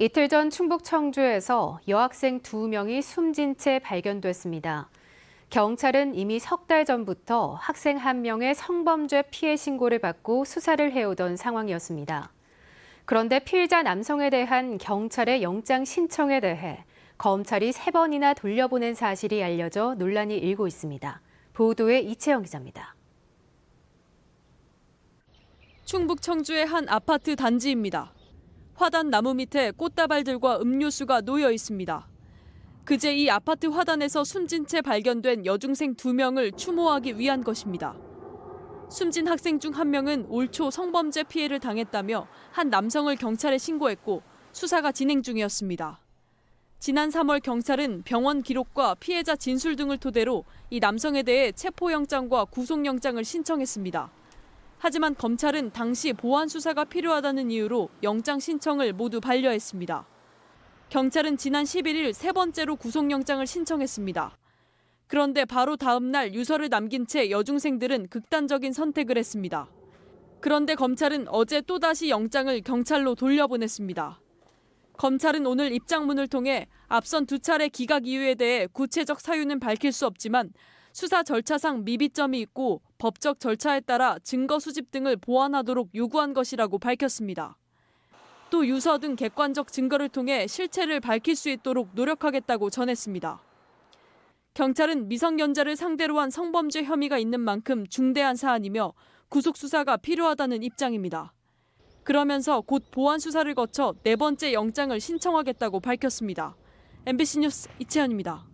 이틀 전 충북 청주에서 여학생 2명이 숨진 채 발견됐습니다. 경찰은 이미 석 달 전부터 학생 1명의 성범죄 피해 신고를 받고 수사를 해오던 상황이었습니다. 그런데 피의자 남성에 대한 경찰의 영장 신청에 대해 검찰이 3번이나 돌려보낸 사실이 알려져 논란이 일고 있습니다. 보도에 이채영 기자입니다. 충북 청주의 한 아파트 단지입니다. 화단 나무 밑에 꽃다발들과 음료수가 놓여 있습니다. 그제 이 아파트 화단에서 숨진 채 발견된 여중생 2명을 추모하기 위한 것입니다. 숨진 학생 중 1명은 올 초 성범죄 피해를 당했다며 한 남성을 경찰에 신고했고 수사가 진행 중이었습니다. 지난 3월 경찰은 병원 기록과 피해자 진술 등을 토대로 이 남성에 대해 체포영장과 구속영장을 신청했습니다. 하지만 검찰은 당시 보안 수사가 필요하다는 이유로 영장 신청을 모두 반려했습니다. 경찰은 지난 11일 3번째로 구속영장을 신청했습니다. 그런데 바로 다음 날 유서를 남긴 채 여중생들은 극단적인 선택을 했습니다. 그런데 검찰은 어제 또다시 영장을 경찰로 돌려보냈습니다. 검찰은 오늘 입장문을 통해 앞선 2차례 기각 이유에 대해 구체적 사유는 밝힐 수 없지만 수사 절차상 미비점이 있고 법적 절차에 따라 증거 수집 등을 보완하도록 요구한 것이라고 밝혔습니다. 또 유서 등 객관적 증거를 통해 실체를 밝힐 수 있도록 노력하겠다고 전했습니다. 경찰은 미성년자를 상대로 한 성범죄 혐의가 있는 만큼 중대한 사안이며 구속 수사가 필요하다는 입장입니다. 그러면서 곧 보완 수사를 거쳐 4번째 영장을 신청하겠다고 밝혔습니다. MBC 뉴스 이채연입니다.